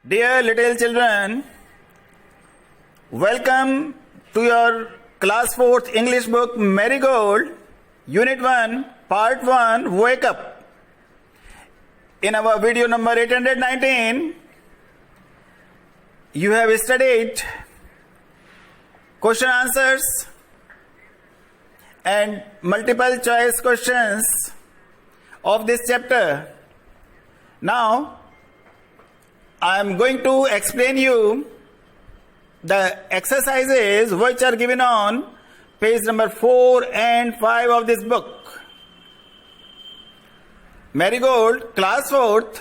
Dear little children, welcome to your class 4th English book Marigold, Unit 1, Part 1, Wake Up. In our video number 819, you have studied question answers and multiple choice questions of this chapter. Now, I am going to explain you the exercises which are given on page number 4 and 5 of this book. Marigold, class 4th,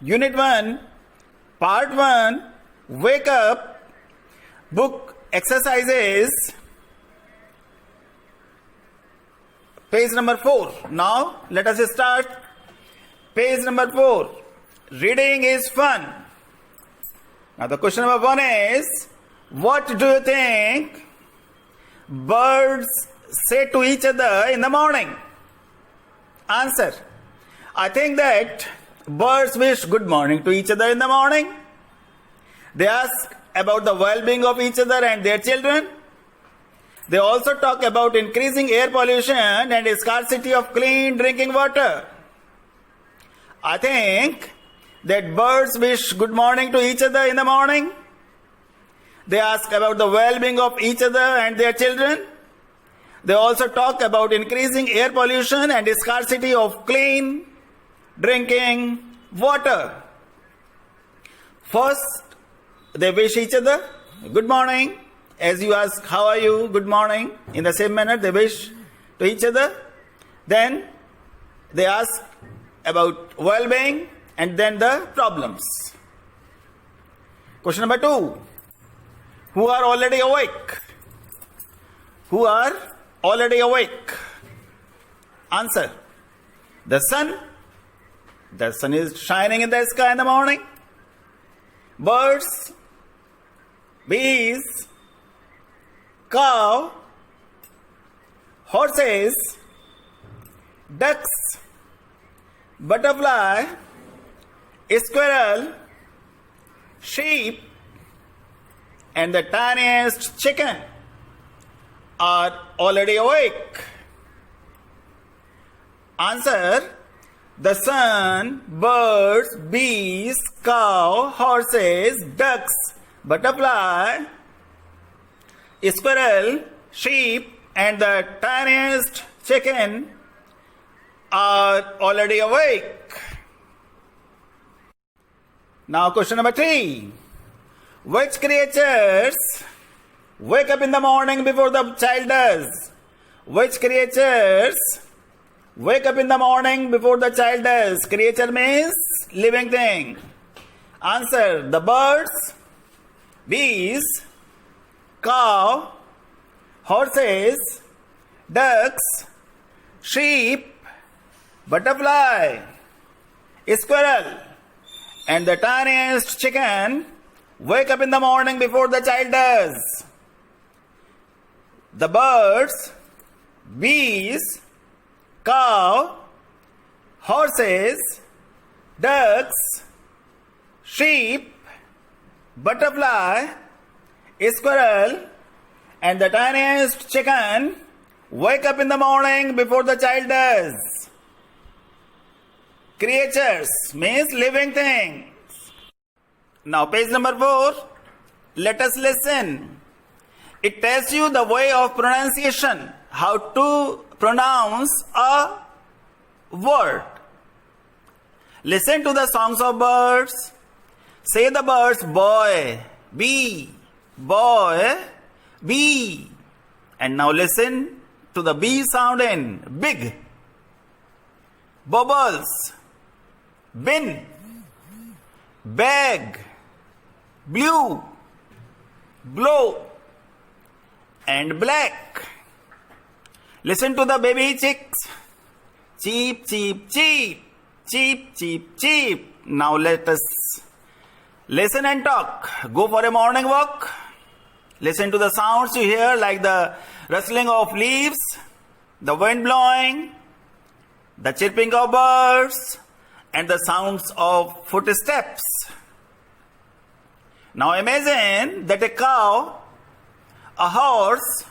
unit 1, part 1, wake up, book exercises, page number 4. Now, let us start. Page number 4. Reading is fun. Now the question number 1 is, what do you think birds say to each other in the morning? Answer. I think that birds wish good morning to each other in the morning. They ask about the well-being of each other and their children. They also talk about increasing air pollution and scarcity of clean drinking water. I think that birds wish good morning to each other in the morning. They ask about the well-being of each other and their children. They also talk about increasing air pollution and scarcity of clean drinking water. First, they wish each other good morning. As you ask, how are you? Good morning. In the same manner, they wish to each other. Then, they ask about well-being and then the problems. Question number 2. Who are already awake? Who are already awake? Answer. The sun. The sun is shining in the sky in the morning. Birds. Bees. Cow. Horses. Ducks. Butterfly. Squirrel, sheep, and the tiniest chicken are already awake. Answer. The sun, birds, bees, cow, horses, ducks, butterfly, squirrel, sheep, and the tiniest chicken are already awake. Now question number 3. Which creatures wake up in the morning before the child does? Which creatures wake up in the morning before the child does? Creature means living thing. Answer. The birds, bees, cow, horses, ducks, sheep, butterfly, squirrel, and the tiniest chicken wake up in the morning before the child does. The birds, bees, cow, horses, ducks, sheep, butterfly, squirrel, and the tiniest chicken wake up in the morning before the child does. Creatures means living things. Now page number 4. Let us listen. It tells you the way of pronunciation, how to pronounce a word. Listen to the songs of birds. Say the birds boy, bee, boy, bee. And now listen to the bee sound in big, bubbles, bin, bag, blue, blow, and black. Listen to the baby chicks. Cheep, cheep, cheep, cheep, cheep, cheep. Now let us listen and talk. Go for a morning walk. Listen to the sounds you hear like the rustling of leaves, the wind blowing, the chirping of birds, and the sounds of footsteps. Now imagine that a cow, a horse,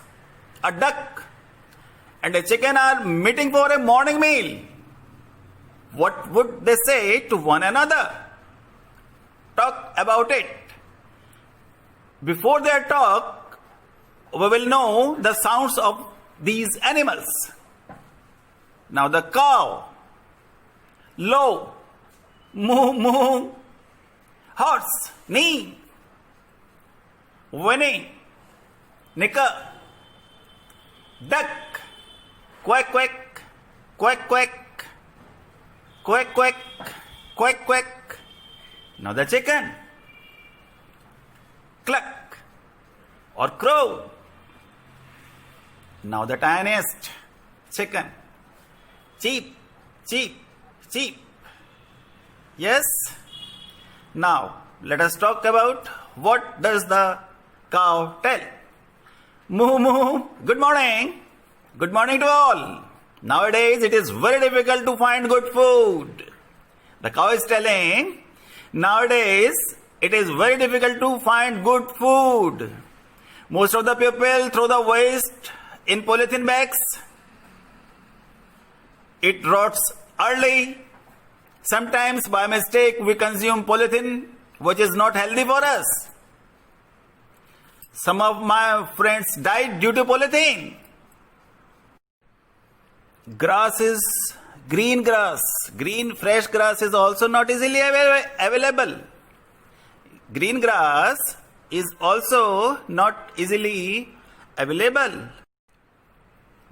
a duck, and a chicken are meeting for a morning meal. What would they say to one another? Talk about it. Before they talk, we will know the sounds of these animals. Now the cow, low, moo moo, horse, neigh, whinny, nicker, duck, quack quack, quack quack, quack quack, quack quack. Now the chicken, cluck or crow. Now the tiniest chicken, cheep, cheep, cheep. Yes? Now let us talk about what does the cow tell. Moo moo, good morning. Good morning to all. Nowadays it is very difficult to find good food. The cow is telling, nowadays it is very difficult to find good food. Most of the people throw the waste in polythene bags. It rots early. Sometimes by mistake we consume polythene which is not healthy for us. Some of my friends died due to polythene. Grass is green grass. Green fresh grass is also not easily available. Green grass is also not easily available.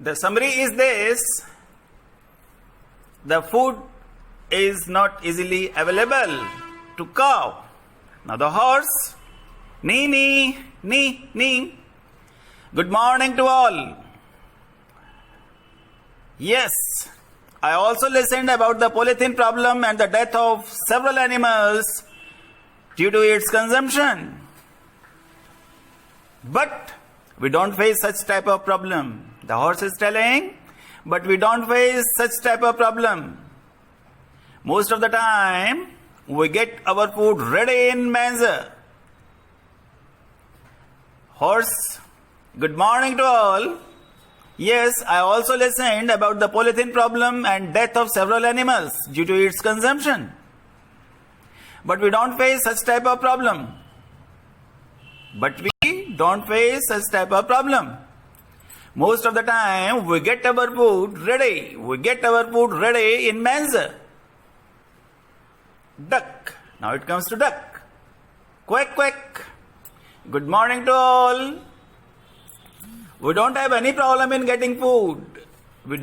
The summary is this: the food is not easily available to cow. Now the horse, neigh, neigh, neigh, neigh. Good morning to all. Yes, I also listened about the polythene problem and the death of several animals due to its consumption. But we don't face such type of problem. The horse is telling, but we don't face such type of problem. Most of the time, we get our food ready in manger. Horse, good morning to all. Yes, I also listened about the polythene problem and death of several animals due to its consumption. But we don't face such type of problem. Most of the time, we get our food ready. We get our food ready in manger. Duck. Now it comes to duck. Quack quack. Good morning to all. We don't have any problem in getting food. We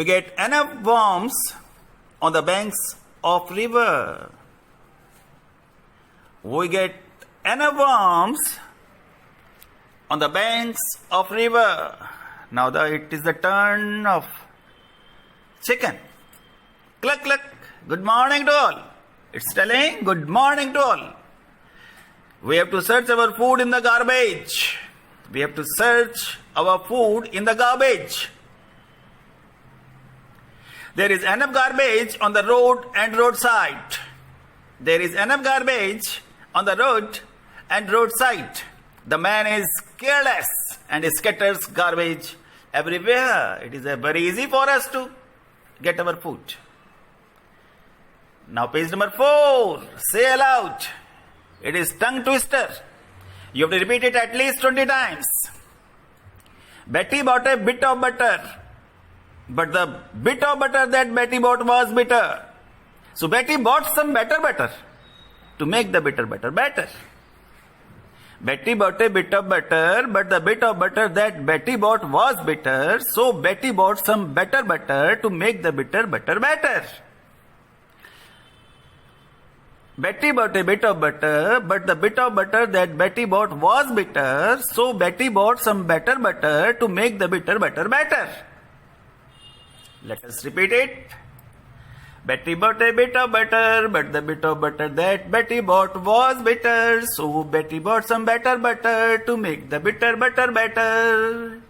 get enough worms on the banks of river. We get enough worms on the banks of river. Now it is the turn of chicken. Cluck cluck. Good morning to all. It's telling good morning to all. We have to search our food in the garbage. There is enough garbage on the road and roadside. The man is careless and scatters garbage everywhere. It is very easy for us to get our food. Now page number 4. Say aloud. It is tongue twister. You have to repeat it at least 20 times. Betty bought a bit of butter, but the bit of butter that Betty bought was bitter. So Betty bought some better butter to make the bitter butter better. Betty bought a bit of butter, but the bit of butter that Betty bought was bitter. So Betty bought some better butter to make the bitter butter better. Betty bought a bit of butter, but the bit of butter that Betty bought was bitter. So Betty bought some better butter to make the bitter butter better. Let us repeat it. Betty bought a bit of butter, but the bit of butter that Betty bought was bitter. So Betty bought some better butter to make the bitter butter better.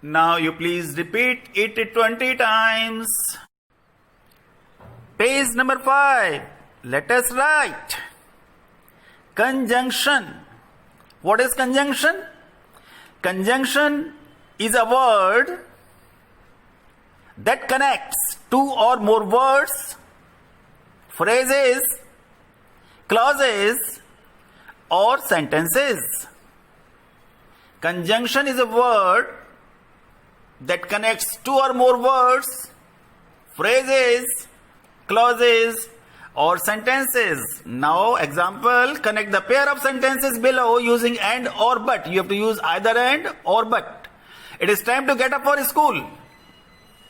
Now you please repeat it 20 times. Page Page number 5. Let us write. Conjunction. What is conjunction? Conjunction is a word that connects two or more words, phrases, clauses, or sentences. Conjunction is a word that connects two or more words, phrases, clauses, or sentences. Now, example, connect the pair of sentences below using and or but. You have to use either and or but. It is time to get up for school.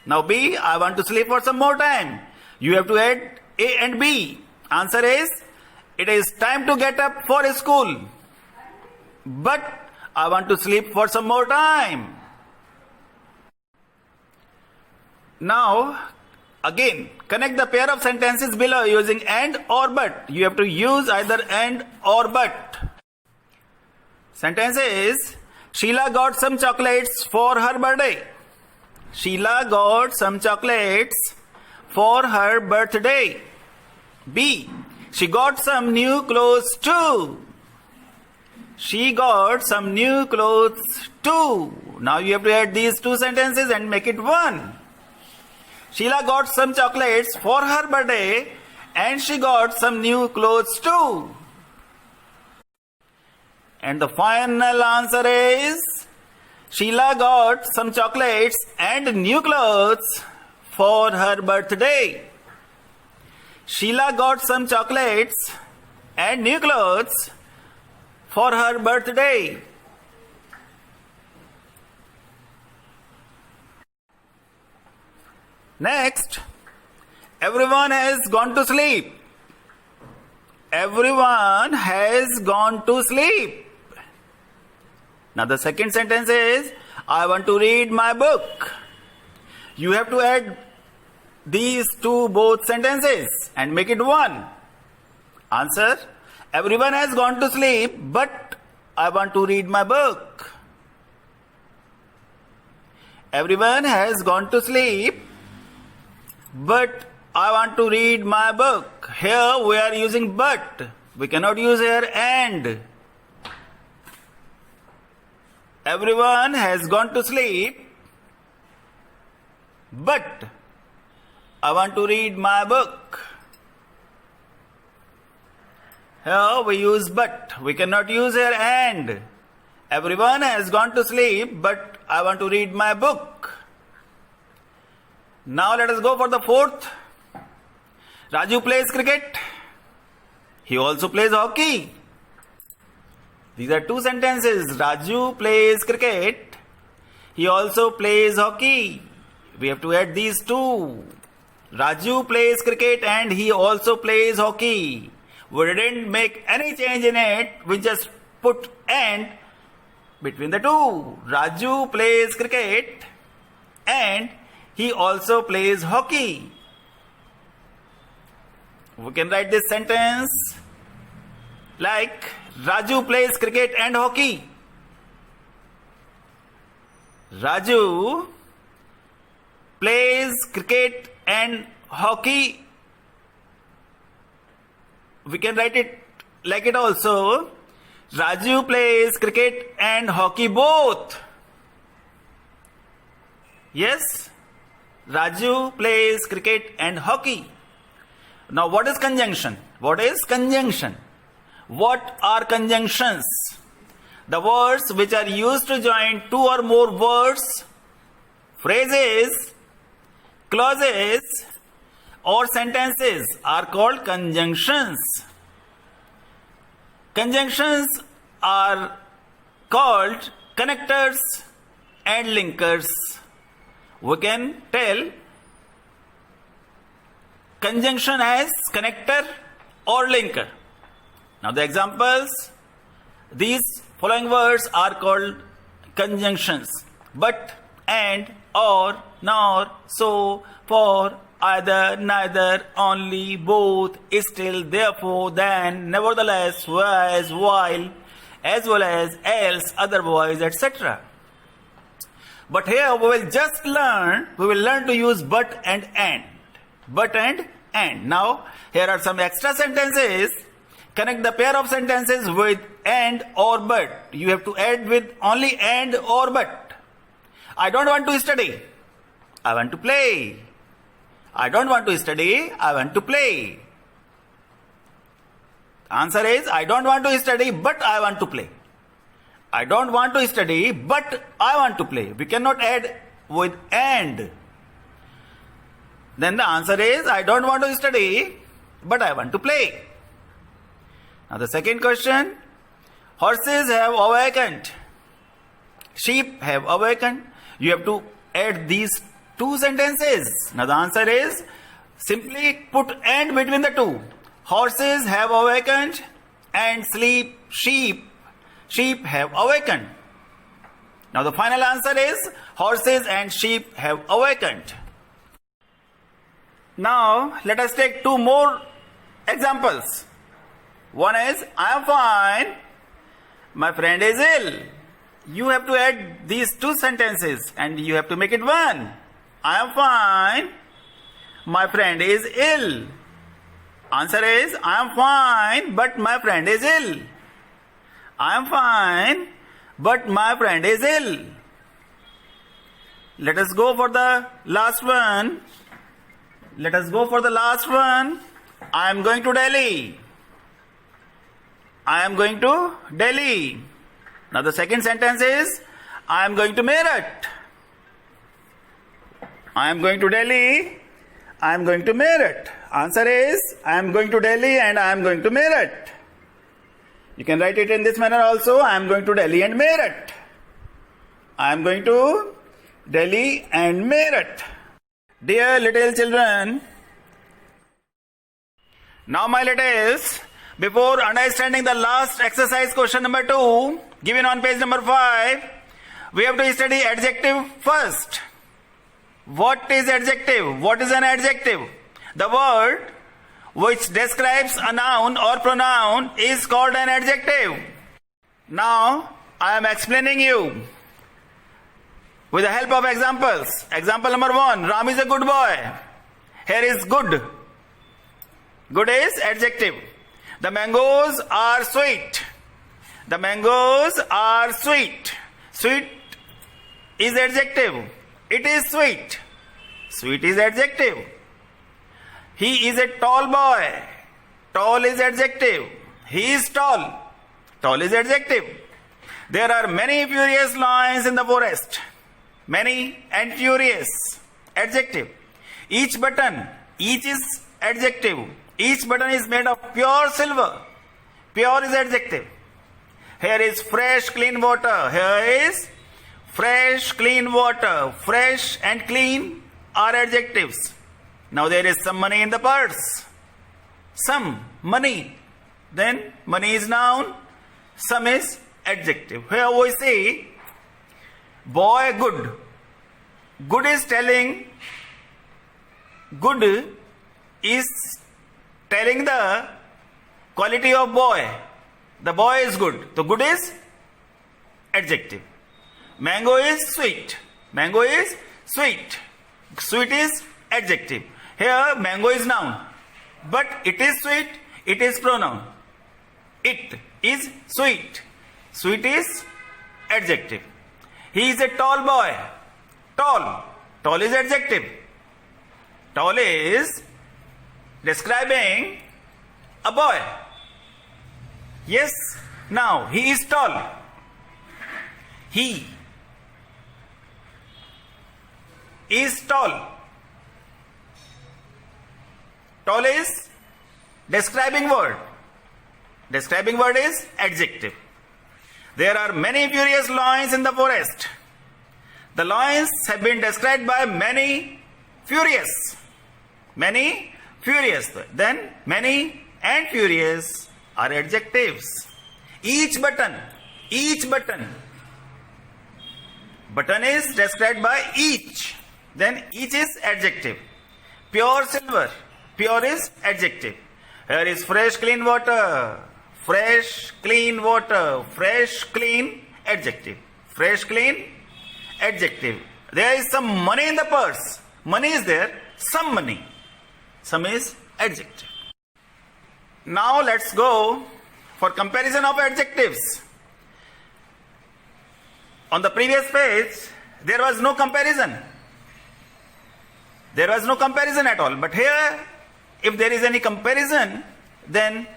Now B, I want to sleep for some more time. You have to add A and B. Answer is, it is time to get up for school. But I want to sleep for some more time. Now, again, connect the pair of sentences below using and or but. You have to use either and or but. Sentence is, Sheila got some chocolates for her birthday. Sheila got some chocolates for her birthday. B. She got some new clothes too. She got some new clothes too. Now you have to add these two sentences and make it one. Sheila got some chocolates for her birthday and she got some new clothes too. And the final answer is, Sheila got some chocolates and new clothes for her birthday. Sheila got some chocolates and new clothes for her birthday. Next, everyone has gone to sleep. Everyone has gone to sleep. Now the second sentence is, I want to read my book. You have to add these two both sentences and make it one. Answer, everyone has gone to sleep, but I want to read my book. Everyone has gone to sleep, but I want to read my book. Here we are using but. We cannot use here and. Everyone has gone to sleep, but I want to read my book. Here we use but. We cannot use here and. Everyone has gone to sleep, but I want to read my book. Now let us go for the fourth. Raju plays cricket. He also plays hockey. These are two sentences. Raju plays cricket. He also plays hockey. We have to add these two. Raju plays cricket and he also plays hockey. We didn't make any change in it. We just put and between the two. Raju plays cricket and he also plays hockey. We can write this sentence like, Raju plays cricket and hockey. Raju plays cricket and hockey. We can write it like it also. Raju plays cricket and hockey both. Yes, Raju plays cricket and hockey. Now what is conjunction? What is conjunction? What are conjunctions? The words which are used to join two or more words, phrases, clauses, or sentences are called conjunctions. Conjunctions are called connectors and linkers. We can tell conjunction as connector or linker. Now the examples, these following words are called conjunctions. But, and, or, nor, so, for, either, neither, only, both, still, therefore, then, nevertheless, whereas, while, as well as, else, otherwise, etc. But here we will learn to use but and and. But and and. Now, here are some extra sentences. Connect the pair of sentences with and or but. You have to add with only and or but. I don't want to study. I want to play. I don't want to study. I want to play. Answer is, I don't want to study, but I want to play. I don't want to study, but I want to play. We cannot add with and. Then the answer is, I don't want to study, but I want to play. Now the second question, horses have awakened. Sheep have awakened. You have to add these two sentences. Now the answer is, simply put and between the two. Horses have awakened and sheep have awakened. Now the final answer is, horses and sheep have awakened. Now let us take two more examples. One is, I am fine, my friend is ill. You have to add these two sentences and you have to make it one. I am fine, my friend is ill. Answer is, I am fine, but my friend is ill. I am fine, but my friend is ill. Let us go for the last one. I am going to Delhi. I am going to Delhi. Now the second sentence is, I am going to Meerut. I am going to Delhi. I am going to Meerut. Answer is, I am going to Delhi and I am going to Meerut. You can write it in this manner also. I am going to Delhi and Meerut. I am going to Delhi and Meerut. Dear little children, now my littles, before understanding the last exercise question number 2, given on page number 5, we have to study adjective first. What is adjective? What is an adjective? The word which describes a noun or pronoun is called an adjective. Now, I am explaining you with the help of examples. Example number 1, Ram is a good boy. Here is good. Good is adjective. The mangoes are sweet. The mangoes are sweet. Sweet is adjective. It is sweet. Sweet is adjective. He is a tall boy. Tall is adjective. He is tall. Tall is adjective. There are many furious lions in the forest. Many and furious. Adjective. Each is adjective. Each button is made of pure silver. Pure is adjective. Here is fresh, clean water. Here is fresh, clean water. Fresh and clean are adjectives. Now there is some money in the purse. Some money. Then money is noun. Some is adjective. Here we see boy good. Good is telling the quality of boy. The boy is good. So good is adjective. Mango is sweet. Mango is sweet. Sweet is adjective. Here mango is noun. But it is sweet. It is pronoun. It is sweet. Sweet is adjective. He is a tall boy. Tall. Tall is adjective. Tall is describing a boy. Yes. Now, he is tall. He is tall. Tall is describing word. Describing word is adjective. There are many furious lions in the forest. The lions have been described by many furious. Many furious. Then many and furious are adjectives. Each button is described by each. Then each is adjective. Pure silver. Pure is adjective. Here is fresh, clean water. Fresh, clean water. Fresh, clean, adjective. Fresh, clean, adjective. There is some money in the purse. Money is there. Some money. Some is adjective. Now let's go for comparison of adjectives. On the previous page, there was no comparison. There was no comparison at all. But here, if there is any comparison, then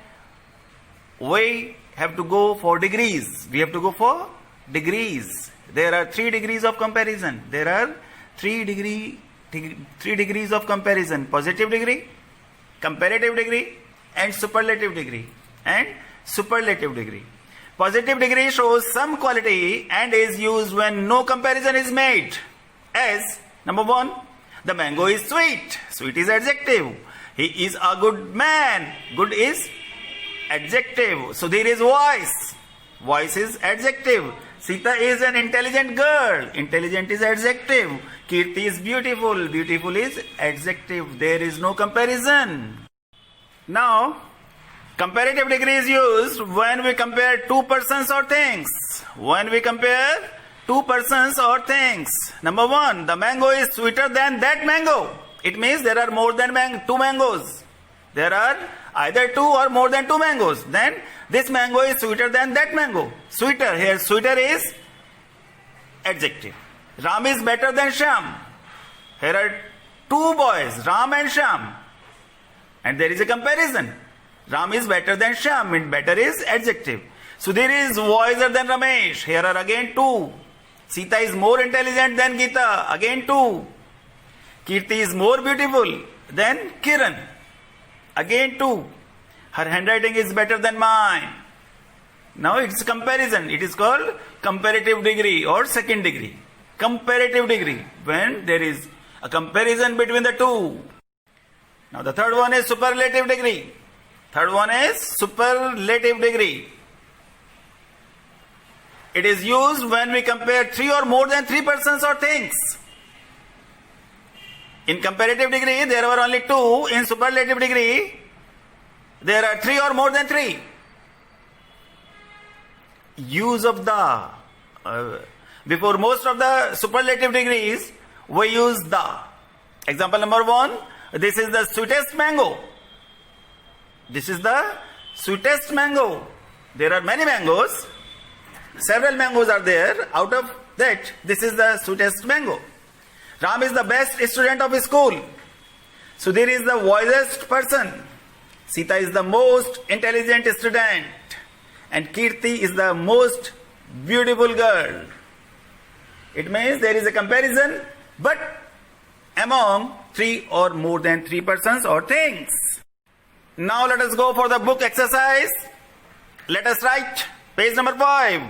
we have to go for degrees. We have to go for degrees. There are 3 degrees of comparison. There are 3 degrees of comparison. Positive degree, comparative degree, and superlative degree. Positive degree shows some quality and is used when no comparison is made. As, number 1, the mango is sweet. Sweet is adjective. He is a good man. Good is adjective. So there is voice. Voice is adjective. Sita is an intelligent girl. Intelligent is adjective. Kirti is beautiful. Beautiful is adjective. There is no comparison. Now, comparative degree is used when we compare 2 persons or things. When we compare 2 persons or things. Number 1, the mango is sweeter than that mango. It means there are more than 2 mangoes. There are either 2 or more than 2 mangoes. Then this mango is sweeter than that mango. Sweeter, here sweeter is adjective. Ram is better than Shyam. Here are 2 boys, Ram and Shyam. And there is a comparison. Ram is better than Shyam, and better is adjective. Sudhir is wiser than Ramesh. Here are again 2. Sita is more intelligent than Gita. Again 2. Kirti is more beautiful than Kiran. Again 2. Her handwriting is better than mine. Now it's comparison. It is called comparative degree or second degree. Comparative degree, when there is a comparison between the 2. Now the third one is superlative degree. Third one is superlative degree. It is used when we compare 3 or more than 3 persons or things. In comparative degree, there were only 2. In superlative degree, there are 3 or more than 3. Use of the. Before most of the superlative degrees, we use the. Example number 1, this is the sweetest mango. This is the sweetest mango. There are many mangoes. Several mangoes are there. Out of that, this is the sweetest mango. Ram is the best student of his school. Sudhir is the wisest person. Sita is the most intelligent student. And Kirti is the most beautiful girl. It means there is a comparison, but among 3 or more than 3 persons or things. Now let us go for the book exercise. Let us write page number 5.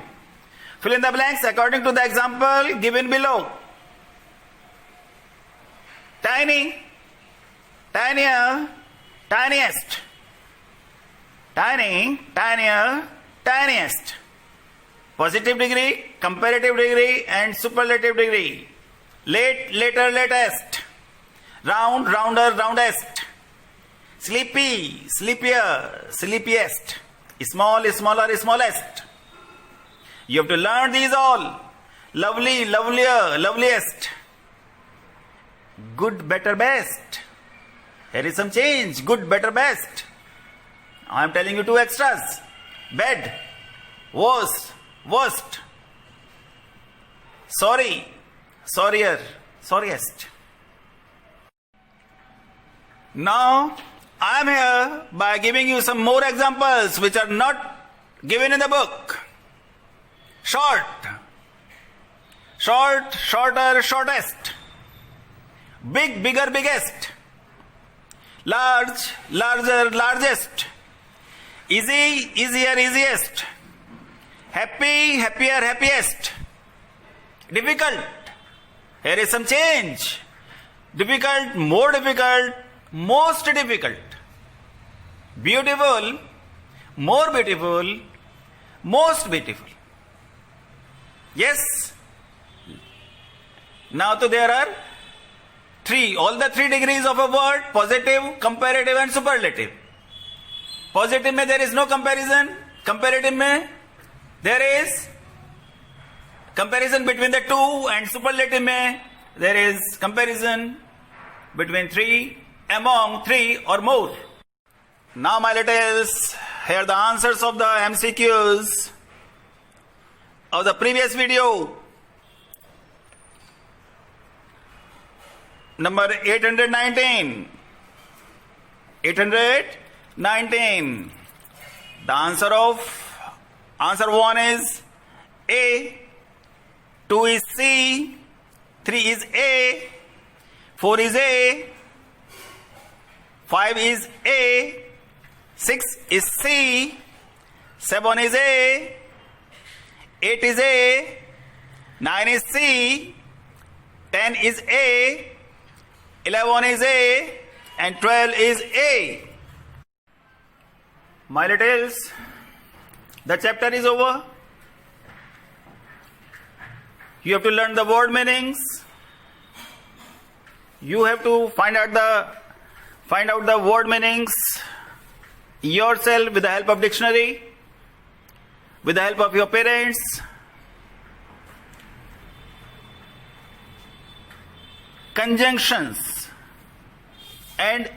Fill in the blanks according to the example given below. Tiny, tinier, tiniest. Tiny, tinier, tiniest. Positive degree, comparative degree, and superlative degree. Late, later, latest. Round, rounder, roundest. Sleepy, sleepier, sleepiest. Small, smaller, smallest. You have to learn these all. Lovely, lovelier, loveliest. Good, better, best. Here is some change. Good, better, best. I am telling you 2 extras. Bed, worse, worst. Sorry, sorrier, sorriest. Now, I am here by giving you some more examples which are not given in the book. Short, short, shorter, shortest. Big, bigger, biggest. Large, larger, largest. Easy, easier, easiest. Happy, happier, happiest. Difficult. Here is some change. Difficult, more difficult, most difficult. Beautiful, more beautiful, most beautiful. Yes? Now so there are 3, all the 3 degrees of a word: positive, comparative and superlative. Positive में there is no comparison. Comparative में there is comparison between the 2, and superlative में there is comparison between 3 among 3 or more. Now, my littles, here are the answers of the MCQs of the previous video. Number 819. 819. The answer 1 is A, 2 is C, 3 is A, 4 is A, 5 is A, 6 is C, 7 is A, 8 is A, 9 is C, 10 is A, 11 is A, and 12 is A. My littles, the chapter is over. You have to learn the word meanings. You have to find out the word meanings yourself with the help of dictionary, with the help of your parents. Conjunctions and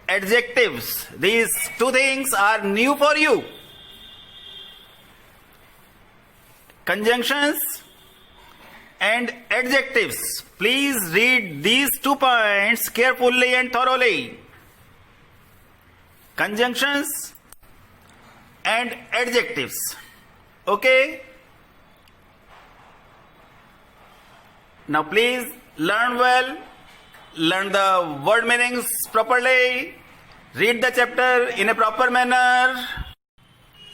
adjectives. These two things are new for you. Conjunctions and adjectives. Please read these 2 points carefully and thoroughly. Conjunctions and adjectives. Okay? Now please learn well. Learn the word meanings properly. Read the chapter in a proper manner.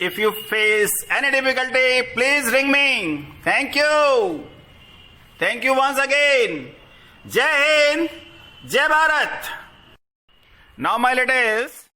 If you face any difficulty, please ring me. Thank you. Thank you once again. Jai Hind, Jai Bharat. Now, my littles,